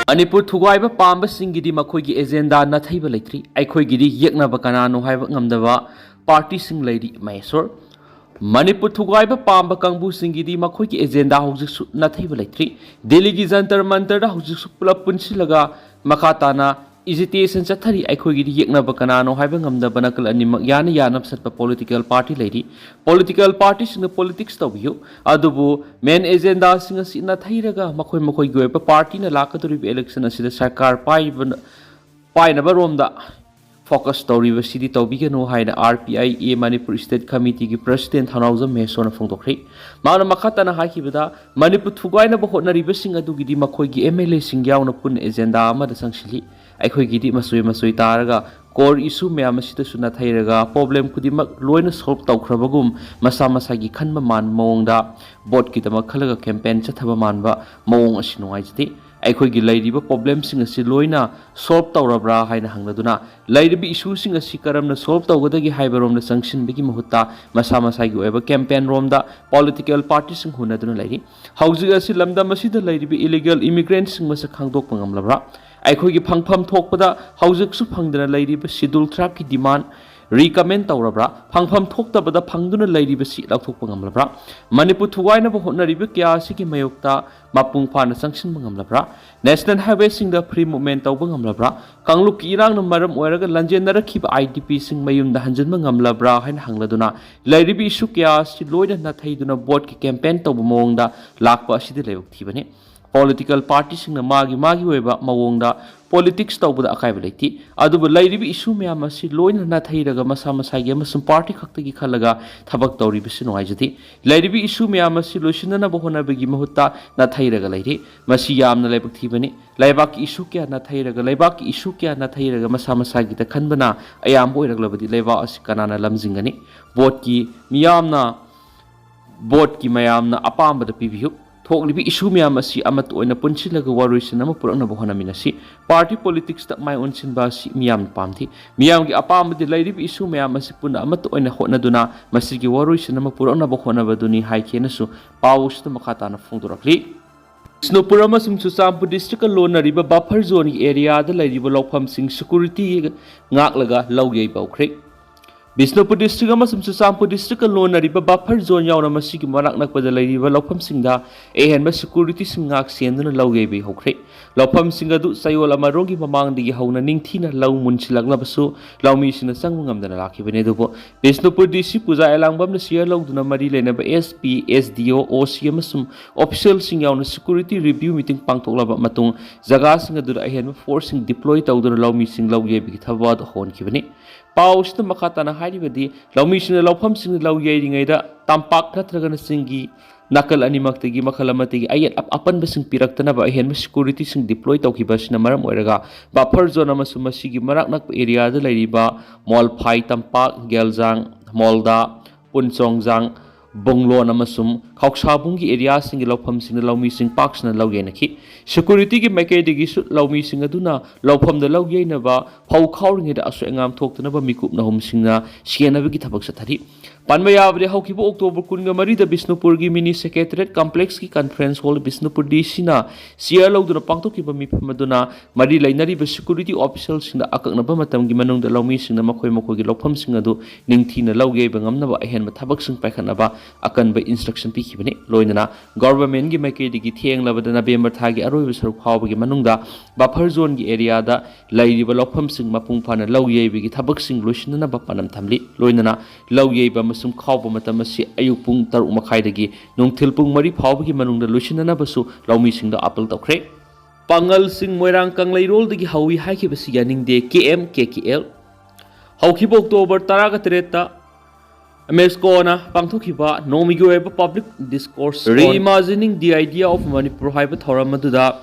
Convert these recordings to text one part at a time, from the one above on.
Manipur Thugaiba Pamba Singidi Makogi Agenda Nathaiba Litri, Aikoigidi Yakna Bakanano Haiba Ngamdava, Party Sing Lady Mysore. Manipur Thugaiba Pamba Kangbu Singidi Makogi Agenda Houses Nathaiba Litri, Deligi Zantar Mantar Houses Pula Punsilaga, Makatana, Isitation Satari, Aikoigidi Yakna Bakanano Haiba Ngamda Banakal and Yana Yanam Satpa political party lady, political parties in the politics of you, Adubu, main agenda singers in Nathairaga, Makoi Makoi Guepa party in a Lakaturi election as the Sakar Pai Nabaromda. Focus story was city Tobiga no hide RPI Manipur State Committee President Hanauza Mesona Nanthokhre. Mana Makatana Hakibada, Manipur Tugaina Bohona Ribasing Adugidi Makoigi MLA Singyao Pun agenda Amada Sangshili. Aikoigidi Masui Taraga, core issue Meamasita Sunathairaga, problem Kudimak Loina Solp Taukrabagum, Masamasagi Kanmaman Monda, Bot Kitama Kalaga campaign Chatabamanba, Mong Ashinoizdi. Aikoigi lady problem sing a siloina, solve Taurabra, Haina Hangaduna, lady issues sing a sikaram, solve Taugadagi Hyberom, the sanction Bikimahuta, Masamasagi ever campaign Romda, political parties in Hunaduna lady. Housing a silamda Masida lady be illegal immigrants in Masakangdok Pangamlabra. Aikoigi Pangpam Tokpada, Housing Supangdana lady, but Sidul Trapki demand. Recommend Taurabra, Pangpam Tokta, but the Pangduna lady be seat like Pangamlabra. Manipur Tuwaina Bohona Ribikia, Siki Mayokta, Mapung Pana Sanction Bangamlabra. National Highway sing the pre movement of Bangamlabra. Kangluk Irang no Maram Weraga Lanjanara keep IDP sing Mayum the Hanjan Bangamlabra and Hangladuna. Lady be Shukia, she Lloyd and Nathaiduna board campaign to Monda, Lakpa City Level Tibani. Political parties in the Magi Weba Mawonda, politics to the Akaibaliti, Aduba Lady issue Miamasi, Loin and Nathairaga Masamasagam, some party Kaktaki Kalaga, Tabak Tori Bisinoizati, Lady issue Miamasi, Luciana Bohona Begimahuta, Nathairaga lady, Masiam the Lebaktivani, Laibak Isukia Nathairaga, Laibak Isukia Nathairaga Masamasagi, the Kanbana, Ayambo Globadi, Leva Asikanana Lamzingani, Botki, Yamna, Botki Mayamna, Apamba the PVU. Talk issue Miamasi Amato in a Punchilaga Warriors and Namapurana Bohanaminasi, party politics that my own Sinbasi Miam Pamti, Miamgi Apam the lady issue Miamasi Puna Amato in a Honaduna, Masiki Warriors and Namapurana Bohonavaduni, High Kenasu, Paus the Makatana Fundurakli. Snopuramasum to Sampu district alone, a river buffer zone area, the lady will of sing security Naklaga, Lauge Baucre. Bisnopur district amasum Sampu district alone a river buffer zone yauna masiki maraknak pada lady lopam singda and security singak sienduna lauge hokre. Lopam singadu sayola marongi mamang di hauna ningtina lau munchilaglabasu, lau mission sangam than a lucky venedobo. Bisnopur district puza alambam the seer logduna marile never SP, SDO, OCMasum, official sing yauna security review meeting pangtolaba matung, zagasingadu ahen forcing deploy taudur lau missing lauge bigitavad hon kivani. Paus the Makatana Haidibadi, Laumission Lopam sing Lau Yading Ada, Tampak Natragan Singi, Nakal Animaktagi Makalamati, Ayat upon Basing Piraktanaba, Hen security sing deployed Tokibas Namaram Weraga, Baperzona Masumasigi Maraknak area the Ladiba, Mol Pai Tampak, Gelzang, Molda, Punsongzang, Bonglo Namasum, Kauksabungi area sing Lopam sing Laumi sing Parks and Laugenaki, security Makadigi Laumi sing Aduna, Lopam the Laugenava, Pau cowring it Aswangam talk to Nava Mikup Nahum Singa, Siena Vigitabak Panmaya, the Hokibo October Kungamari, the Bisnopurgi Mini Secretariat Complex Conference Hall, Bisnopur Dishina, Sierra to the Pantokiba Madonna, Mari Lainari, security officials in the Akanabamatam Gimanung, the Laumi sing the Makoimokogi Lopam Singadu, Ningtina Lauge Bangamnava, Hen Matabak Sing Pakanaba, Akan by instruction Pikibini, Loinana, government Gimakedi Tiang Lavadana Bember Tagi Arrovisur Hawagi Manunga, Bapar Zone area, the Lady Lopam Sing Mapung Pana Lauye, Vigitabak Sing Luciana Bapanam Tamli, Loinana, Lauye Bamasum Kauba Matamasi, Ayupung Tarumakhaidagi, Nung Tilpung Mari Pawgi Manung the Luciana Basu, Laumi Sing the Apple Tokre. Pangal Sing Moirang Kanglay roll the Howie Hakibasi Yaning de KM KKL. Hawkibok October Taragatreta. Americana Pangtokiba, Nomigo public discourse reimagining the idea of Manipur Hyper Thoramatuda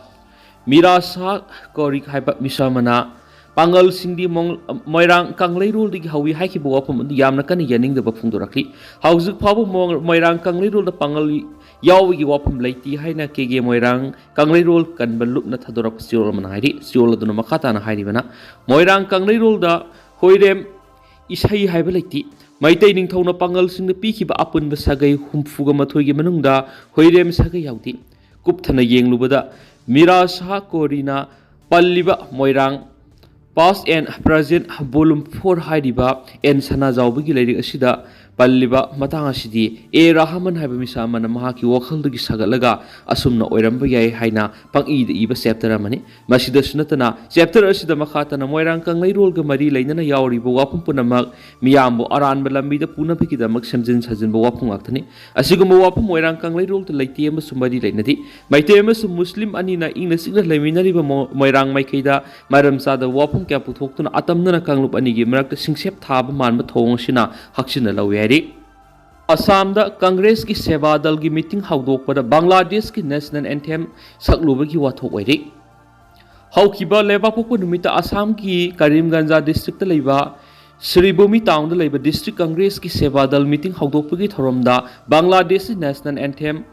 Mirasa Korik Hyper Misamana Pangal Sindi Moirang Kanglay rule the Howie Hakibo upon the Yamna Yaning the Bafundurakli. How's the Pabo Moirang Kanglay rule the Pangal Yawi Wapum Lati Haina Kege Moirang Kanglay rule can be looked at Hadorak Siola Manhidi, Siola Dunamakata and Haidivana. Moirang Kanglay rule the Hoidem isai haiba leiti Meitei ningthongna pangalsingna pikhiba apunba sagai humfuga mathoigi manungda hoirem sagai yaudi kupthana yenglubada mira saha korina palliba moirang past and present volume 4 hairiba en sana jawbagi leirik asida palliba matang asidi e rahaman haiba misa mana mahaki wakhaldugi sagalaga asumna oiramba yai haina pangida iba chapter amani masida sunatana chapter asida makhatana moirang kanglai rol ga mari leinana yauriba wapum punamak miyambo aranba lambida punapiki damak semjin sajinba wapum aktani asiguma wapum moirang kanglai rol to leiti ama sumari leinadi Meitei ama sum muslim anina ingna signa leiminariba moirang maikeida maram sada wapum kya puthokuna atamna kanglup anigi marakta singsep thaba manba thong sina haksina lawi Assam da Congress ki Seva Dal ki meeting haudok pada Bangladesh ki national anthem sakluba ki wathok oiri. Haukiba leba popo numita Assam ki Karimganja district da leba Sribhumi town da leba district Congress ki Seva Dal meeting haudok pagi thorom da Bangladesh national anthem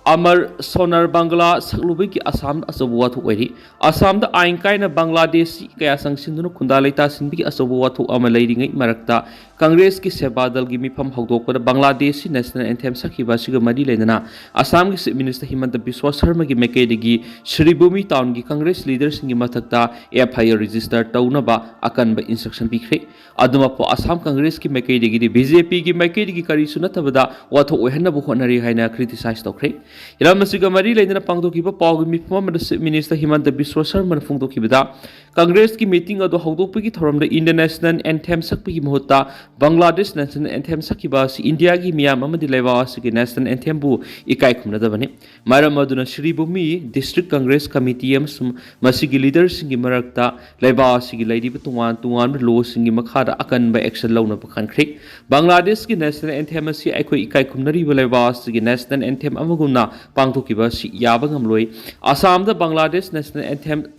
Amar Sonar Bangla sakluba ki Assam asabu wathok oiri. Assam da ain kaina Bangladesh kaya sangsinduna khunda leita sinbi ki asabu wathok ama leiringai marakta Congress ki Seva Dal ki mifam haudok pada Bangladesh national anthem sakhiba siga mari leinana Assam ki Chief Minister Himanta Biswa Sharma ki Mekedegi Sribhumi town ki Congress leaders singi mathakta FIR register taunaba akanba instruction pikre aduma po Assam Congress ki Mekedegi BJP ki Mekedegi kari sunatabada wathok oihanna bu honari haina criticize tokre Iramasiga mari leinana pangdokiba pawgi mifam Chief Minister Himanta Biswa Sharma phungdokibada Congress ki meeting ado haudokpagi thoramda international anthem sakpagi mahutta Bangladesh national anthem sakiba si India gi miyam amadi leba asigi national anthem bu ikai khumnadabani maram aduna Sribhumi district congress committee amsum masigi leaders singi marakta leba asigi leiriba tungan law singi makhada akanba action launa pakhankhre Bangladesh ki national anthem asi aikoi ikai khumnari leba asigi national anthem amaguna pangthokiba si yaba ngamloi Assam da Bangladesh national anthem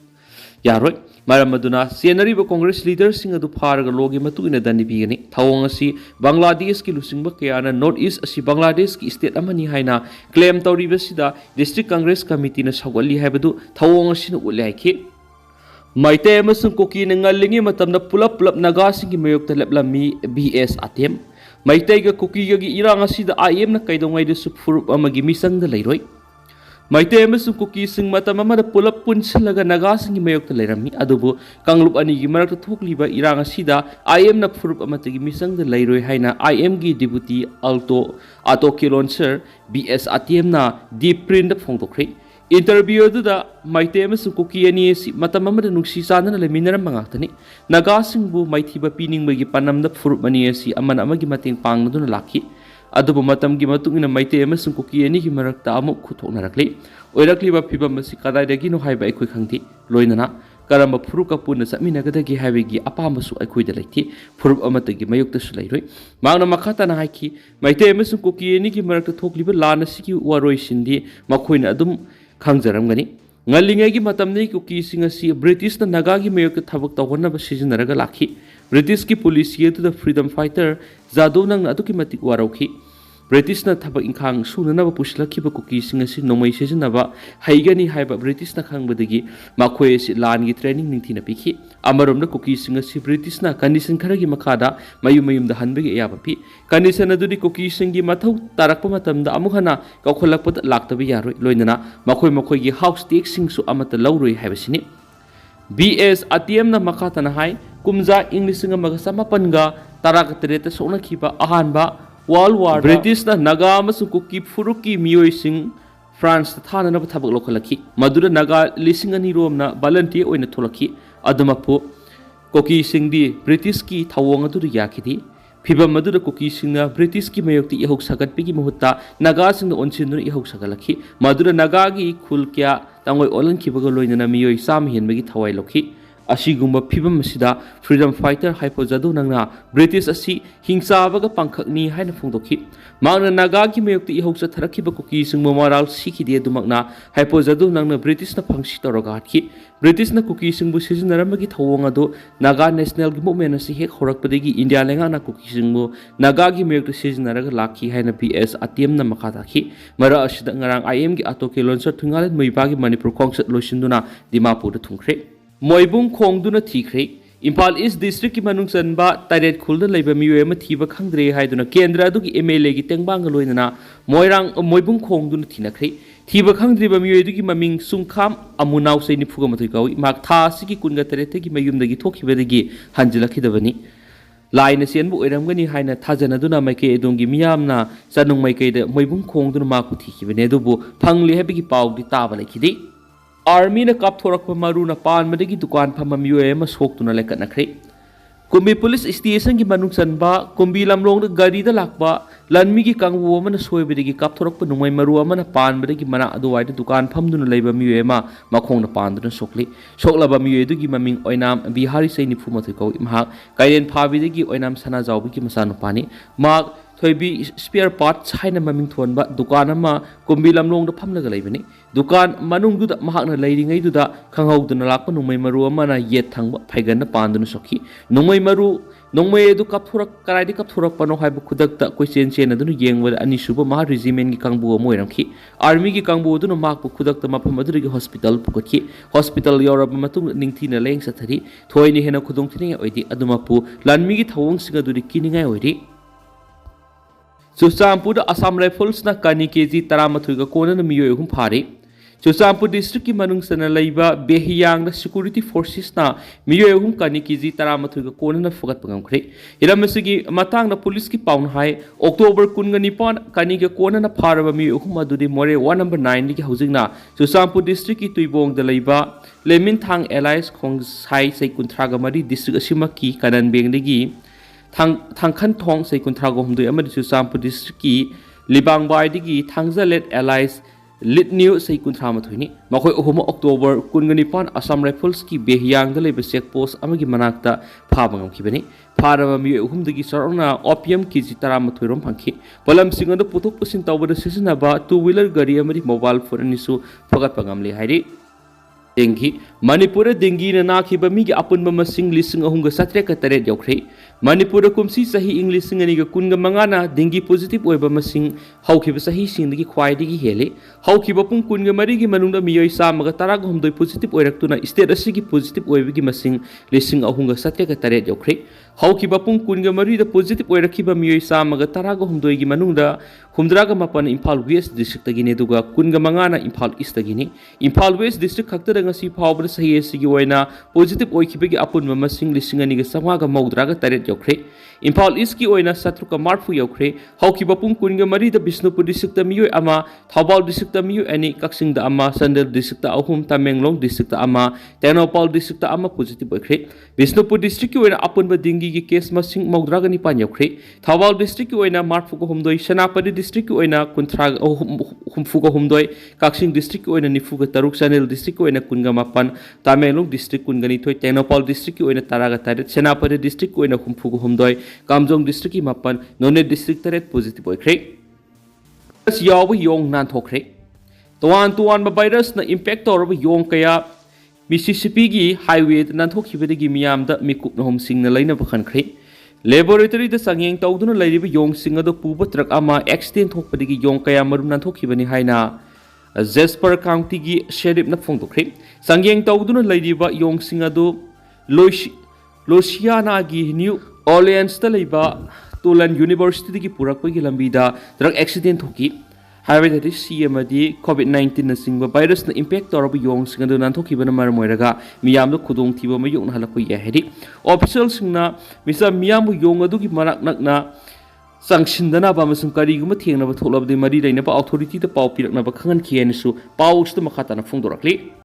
yaroi maram aduna senariba congress leaders sing adu pharaga logi matu ina dani bigani thawong asi Bangladesh ki lusingba kayana north east asi Bangladesh ki state amani haina claim tawriba sida district congress committee na sawali haibadu thawong asi na ulai ki Meitei amasung Kuki na ngalingi matamna pulap naga singi mayokta leplami BS atem Meitei ga Kuki ga irang asida IM na kaidongai de supfurup amagi misang da leiroi Meitei amasung Kuki sing matam amada pulap punsilaga naga singi mayokta leirami adubu kanglup ani gi marakta thokliba irang asida IM na furup amatagi misang da leiroi haina IM gi deputy auto kilonser BS atem na deep print phongtokre interview da Meitei amasung Kuki ani si matam amada nungsi sana leminara mangaktani naga singbu maithiba piningbagi panamda furup ani si aman amagi mating pangduna lakhi adubu matam gi matungina Meitei amasung Kuki ani gi marakta amuk khuthoknarakle oirakliba phibam asi kadaidagi no haiba aikoi khangti loinana karamba furuka puna saminagadagi haibegi apamasu aikoi da leiti furup amatagi mayukta su leiroi mangna makhata na haiki Meitei amasung Kuki ani gi marakta thokliba lana sigi waroi sindi makhoina adum khangjaramgani ngallingai gi matamnei Kuki singa si British na naga gi mayok thabak tawhonna ba sijinaraga lakhi British ki police ye to the freedom fighter Jadov nang adu ki matik warauki British na thabak inkhang sunana ba puslakhi ba Kuki singa si nomai sijinaba haigani haiba British na khangbadagi makhoi si lan gi training ningthina pikhi amarom na Kuki singa si British na condition kharagi makhada mayum da hanbegi yaba pi condition adudi Kuki singi mathau tarakpa matamda amukhana kaukholakpa laktabi yaroi loinana makhoi gi house take singsu amata lauroi haibasini BS ATM na makata na hai kumja English nga magasamapan taraktereta sona khiba ahanba World War British na naga amasung Kuki furuki miyoi sing France thana na thabak lokhalaki madura naga lising ani rom na volunteer oina tholaki adumapu Kuki sing di British ki thawong adu yakhidi phibam madura Kuki sing na British ki mayokti ihok sagat pigi muhutta naga sing na onsinur ihok sagalaki madura naga gi khul kya tangoi olan khibaga loina na miyoi sam henbagi thawai lokhi asigumba phibam asida freedom fighter haipo Jadov nangna British asi hingsabaga pangkhakni haina phongdokhi mangna naga gi mayokti ihoksa tharakhiba Kuki singmo moral sikhide dumakna haipo Jadov nangna British na phangsi toroga hathi British na Kuki singbu sijinaramagi thawong ado naga national gi movement asi hek horakpadagi India lenga na Kuki singbu naga gi mayokti sijinaraga lakhi haina BS ATM na makhatakhi mara asida ngarang IM gi atoke lonsa thungalet moibagi Manipur khongsat loisinduna Dimapur da thungkhre Moibung khongduna thikre Imphal East District ki manung sanba Taret khulda leiba miyoy ama thiba khangdre haiduna kendra adugi MLA gi tengbang loinana moirang moibung khongduna thinakhre thiba khangdriba miyoy adugi maming sungkham amunaw sei ni phuga mathoi kawi mak tha sigi kunga tarete gi mayumdagi thokhibadagi hanjilakhidabani laina sianbu oiramgani haina thajanaduna maike edongi miyamna sanung maike da moibung khongduna maku thikibane adubu phangli habigi pawdi taba lekhidi Army na kapthorak pa maru na pan madagi dukan pa mamiyoy ama soktuna lekat nakhre Kumbi Police Station ki manung sanba kumbi lamlong na gari da lakba lanmi ki kangwu ama na soy bidagi kapthorak pa nungay maru ama na pan madagi mana aduway da dukan pamduna leiba miyoy ama makhong na panduna sokli soklaba miyoy dugi maming oinam bihari say ni phumathoy kaw imhak kairen phabidagi oinam sana jawbi ki masano pani mak thoibi spare parts haina maming thonba dukan ama kumbi lamlong da phamlaga leibani dukan manung du da mahakna leiringai du da khanghawduna lakpa nungmai maru ama na yet thangba phaigan na panduna sokhi nungmai maru nongmai edu kapthurak karai di kapthurak pano haibu khudak ta question chen adunu yengwa ani suba maha regiment gi kangbu moiramki army gi kangbu du no makpu khudak ta mafam adu gi hospital pukotki hospital yorab matung ningthina leng sathari thoini hena khudong thini oidi adumapu lanmi gi thawong singa du ri kiningai oidi Chuchampur Assam Rifles na kani kg 13 ga kona na miyoy hum phari Chuchampur district ki manung sana laiba behiyang na security forces na miyoy hum kani kg 13 ga kona na fugat pangam khre iramsigi matang na police ki paun hai October 19 kani ga kona na pharaba miyoy hum adudi more 1 number 9 ki housing na Chuchampur district ki tuibong da laiba lemin thang allies khong sai sai kunthra ga mari district asima ki kanan beng degi Thangkhan thong sei kunthra go humdoi amadi Chuchampur district ki libang bai digi thangzalet allies lit new sei kunthra mathoini makhoi ohuma October 19 Assam Rifles ki behiyang da leba check post amagi manakta phabangam khibani pharaba mi ohumdagi sarona opium kg 13 rom phangki polam singa da puthok pusin tawbada sisinaba two wheeler gari amadi mobile phone nisu phagat pangam le hairi Dengi Manipur dengi na nakhiba mi gi apunba masing lising ahunga satre ka tare yokre Manipur kumsi sahi English ngani ga kunga mangana dengi positive oiba masing hawkhiba sahi singdagi khwai digi hele hawkhiba pung kunga mari gi manungda miyoi samaga tara ga humdoi positive oiraktuna state asigi positive oibagi masing lising ahunga satre ka tare yokre hawkhiba pung kunga mari da positive oirakhiba miyoi samaga tara ga humdoi gi manungda humdra ga mapan Imphal West district tagi ne duga kunga mangana Imphal East tagi ne Imphal West district khakta ngasi phawbra sahi asigi oina positive oikhibagi apunba masing lising ani ga samwa ga mawdra ga tare yokre Imphal East ki oina satruka marfu yokre hawkhiba pung kunga mari da Bishnupur district miyoi ama Thaubal district miyoi ani Kaksing da ama Sandel district ahum Tamenglong district ama Tenopal district ama positive oikre Bishnupur district ki oina apunba dingi gi case masing mawdra ga nipan yokre Thaubal district ki oina marfu ko humdoi Sanapati district ki oina kunthra humfu ko humdoi Kaksing district ki oina nifu ga taruk Sandel district ki oina kunga mapan Tamenglong district kunga ni thoi Tenopal district ki oina taraga taret Sanapati district ki oina humfu ko humdoi Kamjong district ki mapan None district taret positive oikre Yaoba yong Nanthokhre tuan ba virus na impact torba yong kaya Mississippi gi highway Nanthokhribadagi miyam da mikup na homsing na laina bakhankhre laboratory da sangyeng tawduna lairiba yong sing ado puba truck ama accident thokpadagi yong kaya marum Nanthokhribani haina Jasper County gi sheriff na phongdokre sangyeng tawduna lairiba yong sing ado Louisiana gi New Orleans ta leiba Tulan University ki purakpagi lambida drug accident thoki हाइबेदि सीएमदी कोविड-19 न सिंगबा virus न impact तौरब Yong सिंग दु नानथोखिबन मरम ओइरगा मियाम दु खुदोंग थिबा मयुन हलकु या हेदि official सिंगना मिसा मियाम Yong अदुगी मनाक नकना संगसिनदना बा मसुं करिगुम थेंगनबा थोलबदि मरि दैनबा अथॉरिटी द पाव पिरकनबा खंगन खियनसु पावस द मखाताना फुंगदोरकली